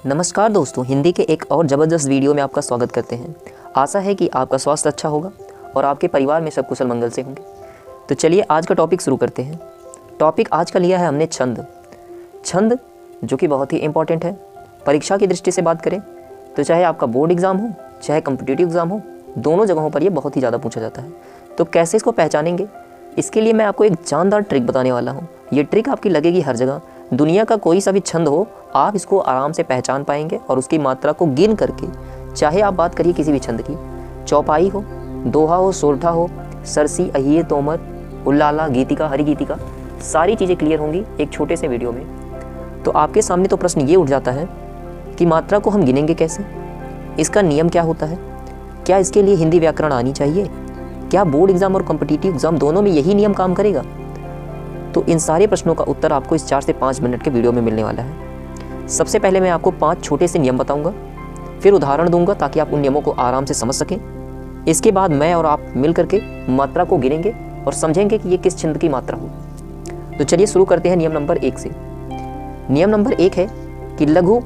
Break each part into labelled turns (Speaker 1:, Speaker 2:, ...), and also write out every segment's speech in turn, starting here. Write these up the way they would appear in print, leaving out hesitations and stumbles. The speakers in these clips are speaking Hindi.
Speaker 1: नमस्कार दोस्तों, हिंदी के एक और ज़बरदस्त वीडियो में आपका स्वागत करते हैं। आशा है कि आपका स्वास्थ्य अच्छा होगा और आपके परिवार में सब कुशल मंगल से होंगे। तो चलिए आज का टॉपिक शुरू करते हैं। टॉपिक आज का लिया है हमने छंद जो कि बहुत ही इम्पॉर्टेंट है। परीक्षा की दृष्टि से बात करें तो चाहे आपका बोर्ड एग्ज़ाम हो चाहे कम्पिटिटिव एग्ज़ाम हो, दोनों जगहों पर ये बहुत ही ज़्यादा पूछा जाता है। तो कैसे इसको पहचानेंगे, इसके लिए मैं आपको एक जानदार ट्रिक बताने वाला हूँ। ये ट्रिक आपकी लगेगी हर जगह। दुनिया का कोई सा भी छंद हो, आप इसको आराम से पहचान पाएंगे और उसकी मात्रा को गिन करके, चाहे आप बात करिए किसी भी छंद की, चौपाई हो, दोहा हो, सोरठा हो, सरसी, अहिए, तोमर, उल्लाला, गीतिका, हरि गीतिका, सारी चीज़ें क्लियर होंगी एक छोटे से वीडियो में। तो आपके सामने तो प्रश्न ये उठ जाता है कि मात्रा को हम गिनेंगे कैसे, इसका नियम क्या होता है, क्या इसके लिए हिंदी व्याकरण आनी चाहिए, क्या बोर्ड एग्ज़ाम और कॉम्पिटिटिव एग्ज़ाम दोनों में यही नियम काम करेगा। तो इन सारे प्रश्नों का उत्तर आपको इस 4 से 5 मिनट के वीडियो में मिलने वाला है। सबसे पहले मैं आपको 5 छोटे से नियम बताऊंगा, फिर उदाहरण दूंगा ताकि आप उन नियमों को आराम से समझ सकें। इसके बाद मैं और आप मिल करके मात्रा को गिनेंगे और समझेंगे कि ये किस छंद की मात्रा हो। तो चलिए शुरू करते हैं नियम नंबर 1 से। नियम नंबर 1 है कि लघु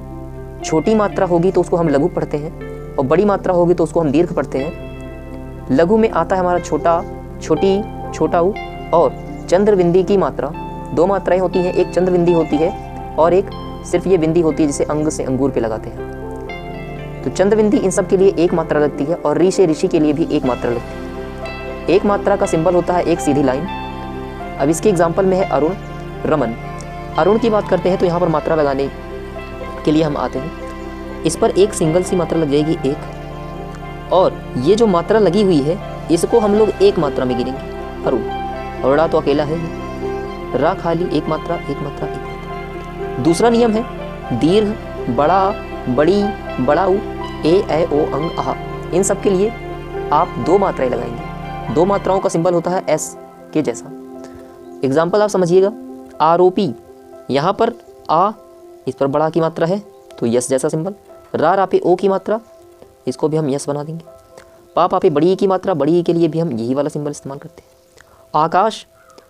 Speaker 1: छोटी मात्रा होगी तो उसको हम लघु पढ़ते हैं और बड़ी मात्रा होगी तो उसको हम दीर्घ पढ़ते हैं। लघु में आता है हमारा छोटा, छोटी, छोटा उ और चंद्रबिंदी की मात्रा। 2 मात्राएं होती हैं, एक चंद्रबिंदी होती है और एक सिर्फ ये बिंदी होती है जिसे अंग से अंगूर पे लगाते हैं। तो चंद्रबिंदी इन सब के लिए एक मात्रा लगती है और ऋ से ऋषि के लिए भी एक मात्रा लगती है। एक मात्रा का सिंबल होता है एक सीधी लाइन। अब इसके एग्जाम्पल में है अरुण, रमन। अरुण की बात करते हैं तो यहाँ पर मात्रा लगाने के लिए हम आते हैं। इस पर एक सिंगल सी मात्रा लग जाएगी एक, और ये जो मात्रा लगी हुई है इसको हम लोग एक मात्रा में गिनेंगे। अरुण, और रा तो अकेला है, रा खाली एक मात्रा एक मात्रा एक मात्रा। दूसरा नियम है दीर्घ, बड़ा, बड़ी, बड़ाऊ, ए, ऐ, ओ, अंग, आहा, इन सब के लिए आप 2 मात्राएं लगाएंगे। 2 मात्राओं का सिंबल होता है एस के जैसा। एग्जाम्पल आप समझिएगा, आरोपी, यहाँ पर आ, इस पर बड़ा की मात्रा है तो यस जैसा सिंबल। रा पे ओ की मात्रा, इसको भी हम यस बना देंगे। पा पे बड़ी की मात्रा, बड़ी ई के लिए भी हम यही वाला सिंबल इस्तेमाल करते हैं। आकाश,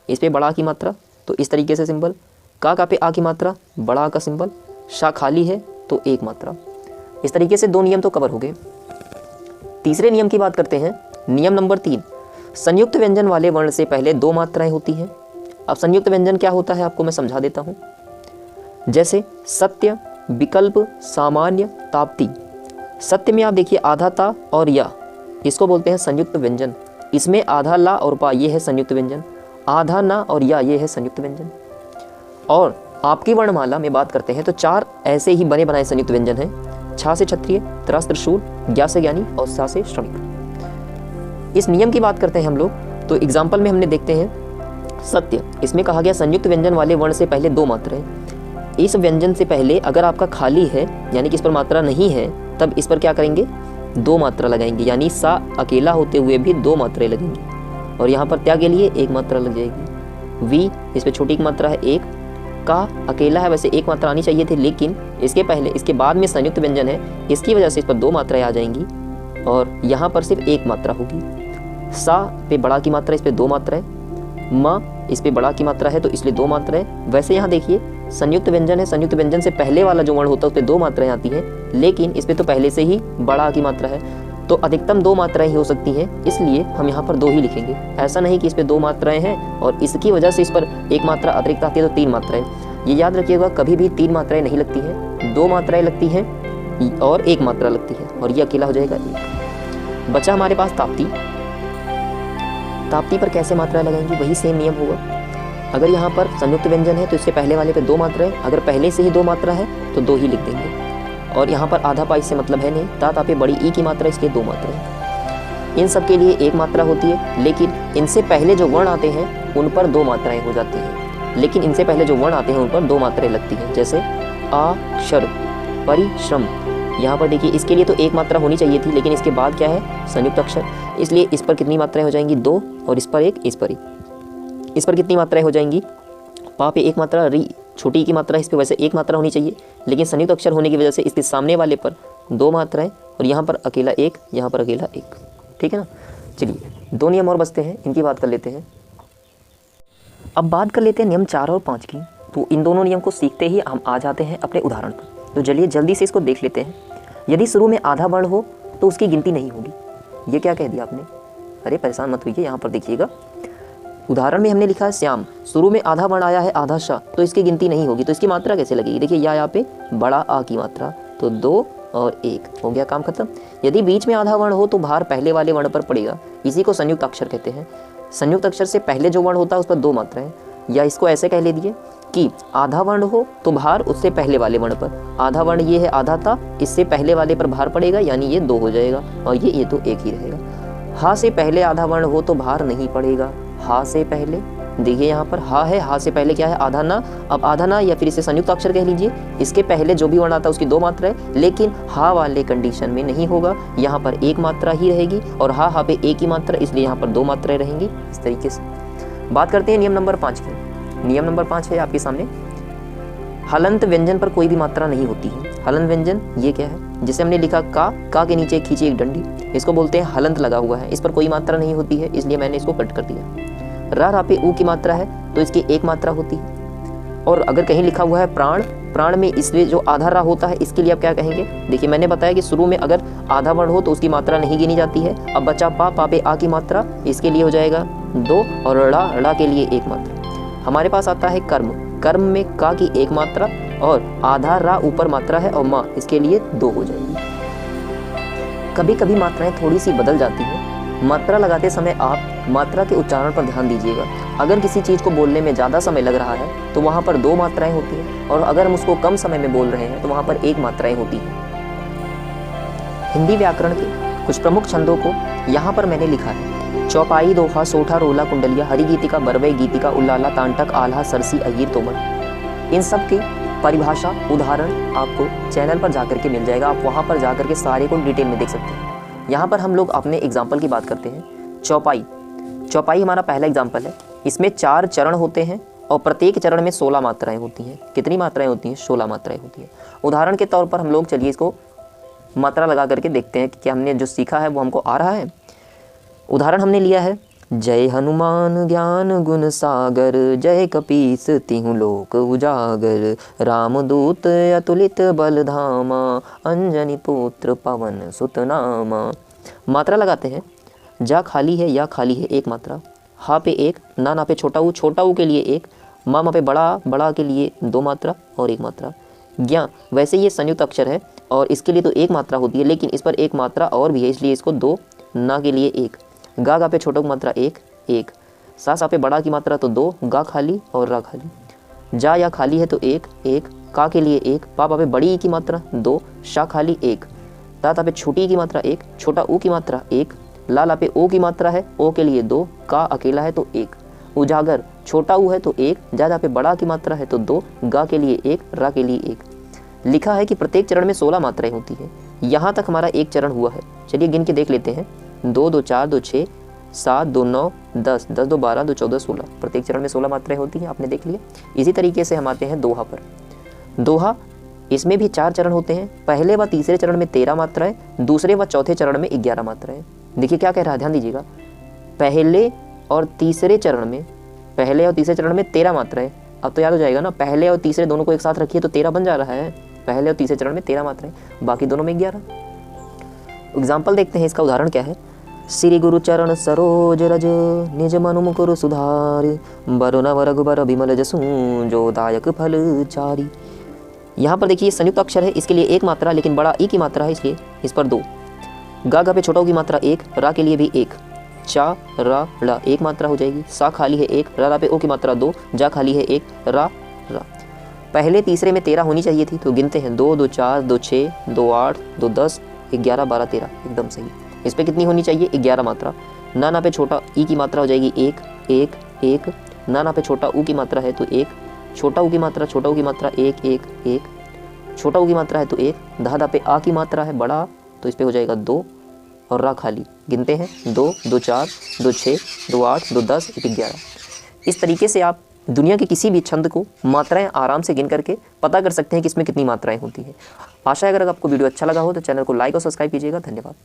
Speaker 1: इस पे बड़ा की मात्रा तो इस तरीके से सिंबल। का पे आ की मात्रा, बड़ा का सिंबल। शा खाली है तो एक मात्रा। इस तरीके से 2 नियम तो कवर हो गए। तीसरे नियम की बात करते हैं। नियम नंबर 3, संयुक्त व्यंजन वाले वर्ण से पहले 2 मात्राएं होती हैं। अब संयुक्त व्यंजन क्या होता है आपको मैं समझा देता हूँ। जैसे सत्य, विकल्प, सामान्य, ताप्ती। सत्य में आप देखिए आधा ता और या, इसको बोलते हैं संयुक्त व्यंजन। इसमें आधा ला और पा ये है संयुक्त व्यंजन, आधा ना और या ये है संयुक्त व्यंजन। और आपकी वर्णमाला में बात करते हैं तो 4 ऐसे ही बने बनाए संयुक्त व्यंजन हैं। छा से क्षत्रिय, त्रा से त्रिशूल, ज्ञा से ज्ञानी और सा से श्रमिक। इस नियम की बात करते हैं हम लोग तो एग्जाम्पल में हमने देखते हैं सत्य, इसमें कहा गया संयुक्त व्यंजन वाले वर्ण से पहले 2 मात्राएं। इस व्यंजन से पहले अगर आपका खाली है यानी कि इस पर मात्रा नहीं है तब इस पर क्या करेंगे, 2 मात्रा लगाएंगे, यानी सा अकेला होते हुए भी 2 मात्राएं लगेंगी। और यहाँ पर त्या के लिए 1 मात्रा लग जाएगी। वी, इस पर छोटी की मात्रा है 1। का अकेला है, वैसे 1 मात्रा आनी चाहिए थी लेकिन इसके पहले इसके बाद में संयुक्त व्यंजन है, इसकी वजह से इस पर 2 मात्राएं आ जाएंगी और यहाँ पर सिर्फ 1 मात्रा होगी। सा पे बड़ा की मात्रा, इस पर 2 मात्राएं। म, इस पे बड़ा की मात्रा है तो इसलिए 2 मात्राएं। वैसे यहाँ देखिए संयुक्त व्यंजन है, संयुक्त व्यंजन से पहले वाला जो वर्ण होता है उस पर 2 मात्राएं आती हैं, लेकिन इस पे तो पहले से ही बड़ा की मात्रा है तो अधिकतम 2 मात्राएं ही हो सकती हैं, इसलिए हम यहाँ पर 2 ही लिखेंगे। ऐसा नहीं कि इस पे 2 मात्राएं हैं और इसकी वजह से इस पर 1 मात्रा अतिरिक्त आती है तो 3 मात्राएं। ये याद रखिएगा, कभी भी 3 मात्राएं नहीं लगती हैं, 2 मात्राएं लगती हैं और 1 मात्रा लगती है और ये अकेला हो जाएगा 1। बचा हमारे पास ताप्ती। ताप्ती पर कैसे मात्रा लगाएंगे, वही सेम नियम होगा। अगर यहाँ पर संयुक्त व्यंजन है तो इससे पहले वाले पे 2 मात्रा है, अगर पहले से ही 2 मात्रा है तो 2 ही लिख देंगे। और यहाँ पर आधा पा इससे मतलब है नहीं, ता पे बड़ी ई की मात्रा इसलिए 2 मात्रा है। इन सब के लिए 1 मात्रा होती है, लेकिन इनसे पहले जो वर्ण आते हैं उन पर 2 मात्राएं हो जाती हैं। लेकिन इनसे पहले जो वर्ण आते हैं उन पर 2 मात्राएं लगती हैं, जैसे अक्षर, परिश्रम। यहाँ पर देखिए इसके लिए तो 1 मात्रा होनी चाहिए थी, लेकिन इसके बाद क्या है संयुक्त अक्षर, इसलिए इस पर कितनी मात्राएं हो जाएंगी, 2, और इस पर 1, इस पर 1। इस पर कितनी मात्राएं हो जाएंगी, पा पे 1 मात्रा, री छोटी की मात्रा, इस पर वैसे 1 मात्रा होनी चाहिए, लेकिन संयुक्त अक्षर होने की वजह से इसके सामने वाले पर 2 मात्राएं और यहाँ पर अकेला 1, यहाँ पर अकेला 1। ठीक है ना। चलिए 2 नियम और बचते हैं, इनकी बात कर लेते हैं। अब बात कर लेते हैं नियम 4 और 5 की। तो इन दोनों नियम को सीखते ही हम आ जाते हैं अपने उदाहरण पर। तो चलिए जल्दी से इसको देख लेते हैं। यदि शुरू में आधा वर्ण हो तो उसकी गिनती नहीं होगी। ये क्या कह दिया आपने? अरे परेशान मत होइए, यहाँ पर देखिएगा उदाहरण में हमने लिखा है श्याम, शुरू में आधा वर्ण आया है आधा श, तो इसकी गिनती नहीं होगी। तो इसकी मात्रा कैसे लगेगी? देखिए यहाँ पे बड़ा आ की मात्रा, तो 2 और 1 हो गया, काम खत्म। यदि बीच में आधा वर्ण हो तो भार पहले वाले वर्ण पर पड़ेगा, इसी को संयुक्त अक्षर कहते हैं। संयुक्त अक्षर से पहले जो वर्ण होता है उस पर 2 मात्राएं, या इसको ऐसे कह लीजिए कि आधा वर्ण हो तो भार उससे पहले वाले वर्ण पर, आधा वर्ण ये है आधा था, इससे पहले वाले पर भार पड़ेगा, यानी ये 2 हो जाएगा, और ये तो 1 ही रहेगा। हा से पहले आधा वर्ण हो तो भार नहीं पड़ेगा, हा से पहले, देखिए यहाँ पर हा है, हा से पहले क्या है? आधा ना। अब आधा ना या फिर इसे संयुक्त अक्षर कह लीजिए, इसके पहले जो भी वर्ण आता है उसकी 2 मात्रा है, लेकिन हा वाले कंडीशन में नहीं होगा, यहाँ पर 1 मात्रा ही रहेगी, और हा पे 1 ही मात्रा, इसलिए यहाँ पर 2 मात्राएं रहेंगी। इस तरीके से बात करते हैं नियम नंबर 5 की। नियम नंबर 5 है आपके सामने, हलंत व्यंजन पर कोई भी मात्रा नहीं होती है। हलंत व्यंजन ये क्या है? जिसे हमने लिखा का के नीचे खींची एक डंडी, इसको बोलते हैं हलंत लगा हुआ है, इस पर कोई मात्रा नहीं होती है, इसलिए मैंने इसको कट कर दिया। रा पे ऊ की मात्रा है तो इसकी 1 मात्रा होती है। और अगर कहीं लिखा हुआ है प्राण, प्राण में इसलिए जो आधा रा होता है इसके लिए आप क्या कहेंगे? देखिए मैंने बताया कि शुरू में अगर आधा वर्ण हो तो उसकी मात्रा नहीं गिनी जाती है। अब बचा पा पे आ की मात्रा, इसके लिए हो जाएगा 2, और ड़ा के लिए 1 मात्रा। हमारे पास आता है कर्म, कर्म में का की 1 मात्रा और आधा रा ऊपर मात्रा है, और माँ इसके लिए 2 हो जाएगी। कभी कभी मात्राएं थोड़ी सी बदल जाती है। मात्रा लगाते समय आप मात्रा के उच्चारण पर ध्यान दीजिएगा। अगर किसी चीज़ को बोलने में ज़्यादा समय लग रहा है तो वहाँ पर 2 मात्राएं होती हैं, और अगर हम उसको कम समय में बोल रहे हैं तो वहाँ पर 1 मात्राएं होती हैं। हिंदी व्याकरण के कुछ प्रमुख छंदों को यहाँ पर मैंने लिखा है। चौपाई, दोहा, सोठा, रोला, कुंडलिया, हरि गीतिका, बरवई गीतिका, उल्लाला, तांटक, आल्हा, सरसी, अहीर, तोमर, इन सब की परिभाषा उदाहरण आपको चैनल पर जाकर के मिल जाएगा। आप वहाँ पर जाकर के सारे को डिटेल में देख सकते हैं। यहाँ पर हम लोग अपने एग्जाम्पल की बात करते हैं। चौपाई, चौपाई हमारा पहला एग्जाम्पल है। इसमें 4 चरण होते हैं और प्रत्येक चरण में 16 मात्राएं होती हैं। कितनी मात्राएं होती हैं? 16 मात्राएं होती हैं। उदाहरण के तौर पर हम लोग चलिए इसको मात्रा लगा करके देखते हैं कि क्या हमने जो सीखा है वो हमको आ रहा है। उदाहरण हमने लिया है, जय हनुमान ज्ञान गुण सागर, जय कपीस तिहु लोक उजागर, रामदूत अतुलित बल धामा, अंजनी पुत्र पवन सुत नामा। मात्रा लगाते हैं। जा खाली है, या खाली है, 1 मात्रा। हा पे 1, ना पे छोटा ऊ के लिए 1, मा पे बड़ा के लिए 2 मात्रा और 1 मात्रा। ज्ञा, वैसे ये संयुक्त अक्षर है और इसके लिए तो 1 मात्रा होती है, लेकिन इस पर 1 मात्रा और भी है, इसलिए इसको 2, ना के लिए 1, गा पे छोटा की मात्रा 1, सा पे बड़ा की मात्रा तो 2, गा खाली और रा खाली। जा या खाली है तो 1, का के लिए 1, पा पे बड़ी की मात्रा 2, शा खाली 1, ता पे छोटी की मात्रा 1, छोटा ऊ की मात्रा 1, ला पे ओ की मात्रा है, ओ के लिए 2, का अकेला है तो 1, उजागर छोटा ऊ है तो 1, जा पे बड़ा की मात्रा है तो 2, गा के लिए 1, रा के लिए 1। लिखा है कि प्रत्येक चरण में 16 मात्राएं होती है। यहाँ तक हमारा 1 चरण हुआ है। चलिए गिन के देख लेते हैं। 2 2 4 2 6 7 2 9 10 10 2 12 2 14 16, प्रत्येक चरण में 16 मात्राएं होती हैं, आपने देख लिया। इसी तरीके से हम आते हैं दोहा पर। दोहा, इसमें भी 4 चरण होते हैं। पहले व तीसरे चरण में 13 मात्राएं, दूसरे व चौथे चरण में 11 मात्राएं। देखिए क्या कह रहा है, ध्यान दीजिएगा। पहले और तीसरे चरण में 13 मात्राएं। अब तो याद हो जाएगा ना, पहले और तीसरे दोनों को एक साथ रखिए तो 13 बन जा रहा है। पहले और तीसरे चरण में 13 मात्राएं, बाकी दोनों में 11। एग्जाम्पल देखते हैं, इसका उदाहरण क्या है। श्री गुरु चरण सरोज रज, निज मनु मुकुर सुधार, बरु नव रघुबर विमल जसु, जो दायक फल चारी। यहाँ पर देखिए संयुक्त अक्षर है, इसके लिए 1 मात्रा, लेकिन बड़ा ई की मात्रा है इसलिए इस पर 2। गा पे छोटा की मात्रा 1, रा के लिए भी 1, चा रा ला 1 मात्रा हो जाएगी। सा खाली है 1, रा पे ओ की मात्रा 2, जा खाली है 1, रा। पहले तीसरे में 13 होनी चाहिए थी, तो गिनते हैं 2 2 4 2 6 2 8 2 10 11 12 13, एकदम सही। इस पे कितनी होनी चाहिए? 11 मात्रा। ना पे छोटा ई की मात्रा हो जाएगी 1 1 1, ना पे छोटा ऊ की मात्रा है तो 1, छोटा ऊ की मात्रा 1 1 1, छोटा ऊ की मात्रा है तो 1, धा पे आ की मात्रा है बड़ा, तो इस पे हो जाएगा 2, और रा खाली। गिनते हैं 2 2 4 2 6 2 8 2 10 11। इस तरीके से आप दुनिया के किसी भी छंद को मात्राएं आराम से गिन करके पता कर सकते हैं कि इसमें कितनी मात्राएं होती हैं। आशा है अगर आपको वीडियो अच्छा लगा हो तो चैनल को लाइक और सब्सक्राइब कीजिएगा। धन्यवाद।